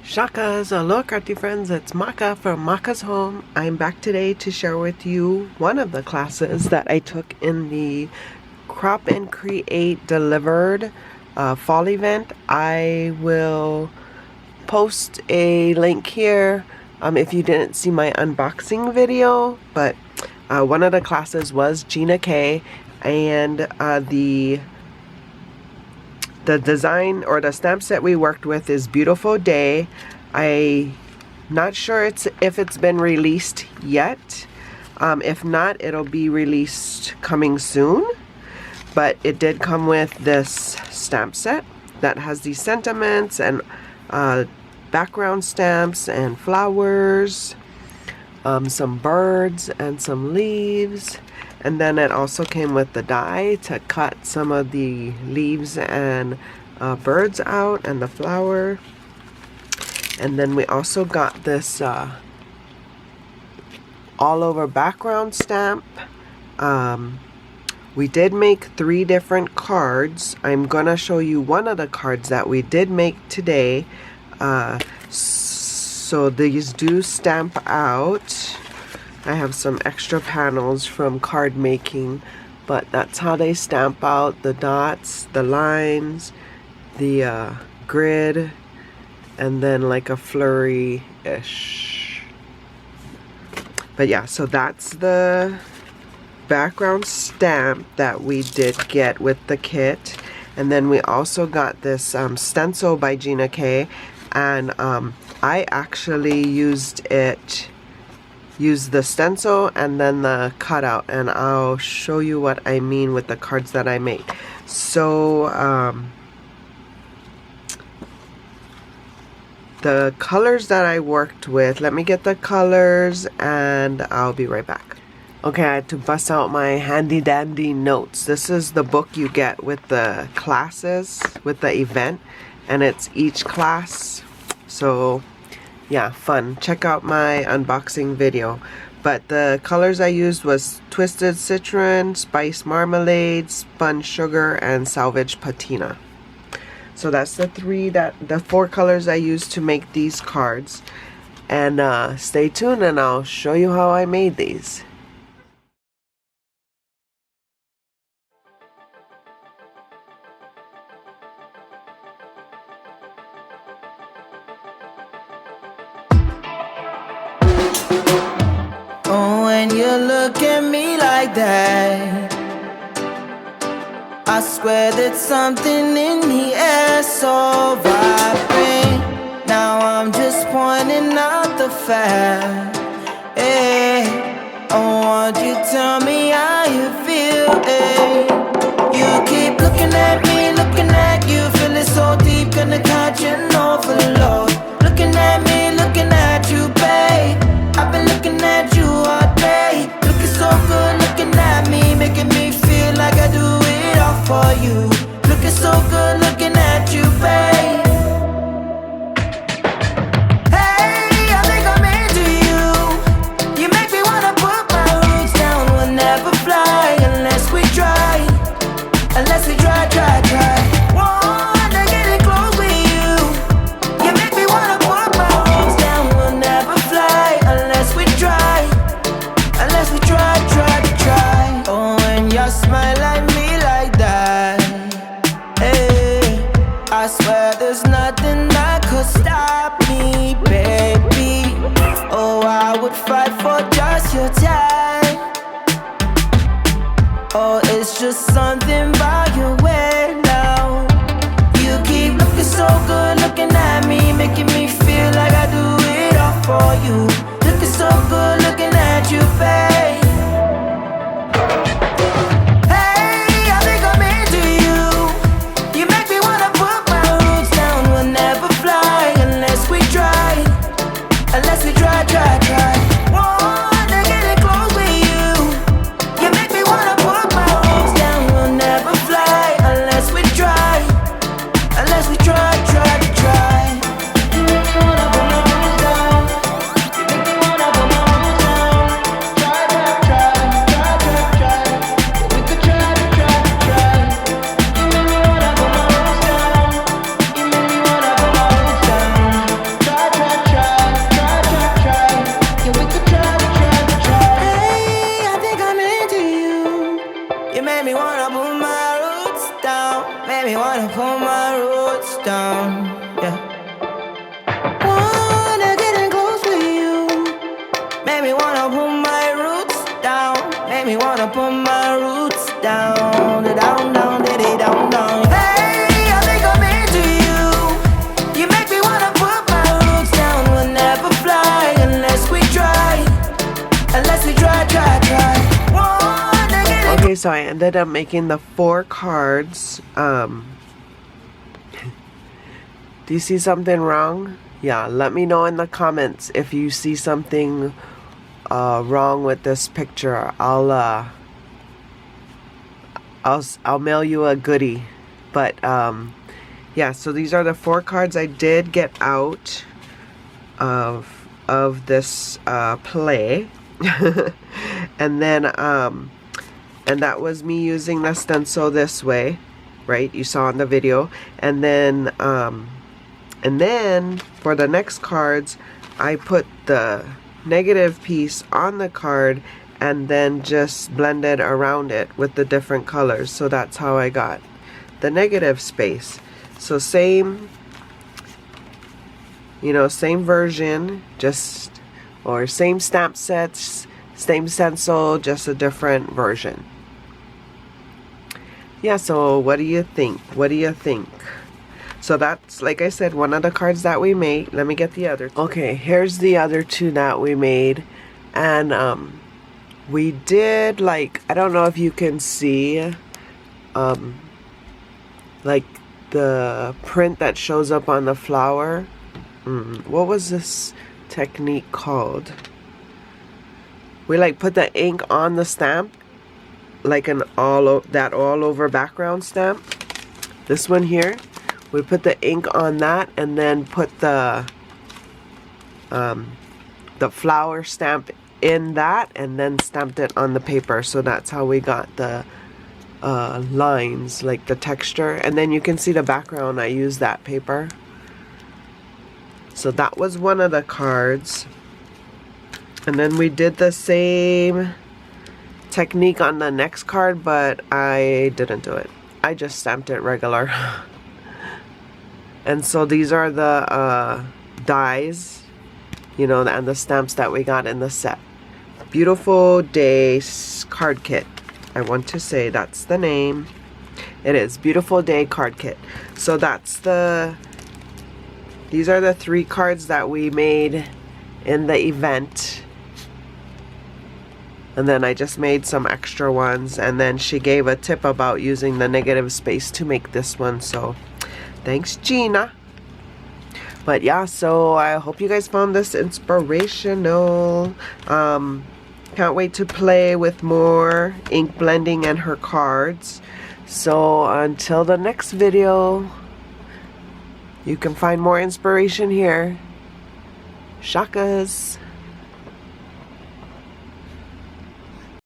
Shakas, aloha crafty friends, it's Maka from Makaz Home. I'm back today to share with you one of the classes that I took in the Crop and Create Delivered fall event. I will post a link here if you didn't see my unboxing video, but one of the classes was Gina K, and the design or the stamp set we worked with is Beautiful Day. I'm not sure if it's been released yet. If not, it'll be released coming soon. But it did come with this stamp set that has these sentiments and background stamps and flowers, some birds and some leaves. And then it also came with the die to cut some of the leaves and birds out and the flower. And then we also got this all over background stamp. We did make 3 different cards. I'm gonna show you one of the cards that we did make today. So these do stamp out. I have some extra panels from CARDMAKING, but that's how they stamp out the dots, the lines, the grid, and then like a flurry-ish. But yeah, so that's the background stamp that we did get with the kit. And then we also got this stencil by Gina K, and I actually used the stencil and then the cutout, and I'll show you what I mean with the cards that I made. So the colors that I worked with, let me get the colors and I'll be right back. Okay, I had to bust out my handy dandy notes. This is the book you get with the classes, with the event, and it's each class. So yeah, fun. Check out my unboxing video. But the colors I used was Twisted Citron, Spice Marmalade, Spun Sugar, and Salvage Patina. So that's the 4 colors I used to make these cards. And stay tuned and I'll show you how I made these. When you look at me like that, I swear that something in the air so vibrant. Now I'm just pointing out the fact. Hey, I want you to tell me how you feel. Hey, you keep looking at me, looking at you, feeling so deep, gonna catch an overload. Looking at me, looking at you, babe. I've been looking at you all day. Looking so good, looking at me, making me feel like I do it all for you. Looking so good, looking at you, babe. Hey, I think I'm into you. You make me wanna put my roots down. We'll never fly unless we try. Unless we try. Wanna get it close with you. You make me wanna put my roots down. We'll never fly unless we try. Unless we try. Oh, when you smile at me like that, hey, I swear there's nothing that could stop me, baby. Oh, I would fight for just your time. Oh, it's just something about your way now. You keep looking so good, looking at me, making me feel like I do it all for you. Looking so good, looking at you, babe. Hey, I think I'm into you. You make me wanna put my roots down. We'll never fly unless we try. Unless we try. Wanna get it close with you. You make me wanna put my roots down. We'll never make me wanna put my roots down, down, down, down, down. Hey, I think I'm into you. You make me wanna put my roots down. We'll never fly unless we try. Unless we try, try, try. Okay, so I ended up making the 4 cards. Do you see something wrong? Yeah, let me know in the comments if you see something wrong with this picture. I'll mail you a goodie. But yeah, so these are the 4 cards I did get out of this play. And then and that was me using the stencil this way, right? You saw in the video. And then for the next cards, I put the negative piece on the card and then just blended around it with the different colors. So that's how I got the negative space. So same, you know, same version, just, or same stamp sets, same stencil, just a different version. Yeah, so what do you think? What do you think? So that's, like I said, one of the cards that we made. Let me get the other. Okay, here's the other 2 that we made. And we did, like, I don't know if you can see like the print that shows up on the flower. What was this technique called? We like put the ink on the stamp, like an all over background stamp. This one here, we put the ink on that and then put the flower stamp in that and then stamped it on the paper. So that's how we got the lines, like the texture. And then you can see the background, I used that paper. So that was one of the cards. And then we did the same technique on the next card, but I didn't do it. I just stamped it regular. And so these are the dies, you know, and the stamps that we got in the set. Beautiful Day card kit. I want to say that's the name. It is Beautiful Day card kit. So that's these are the 3 cards that we made in the event. And then I just made some extra ones, and then she gave a tip about using the negative space to make this one. So thanks, Gina. But yeah, so I hope you guys found this inspirational. Can't wait to play with more ink blending and her cards. So until the next video, you can find more inspiration here. Shakas.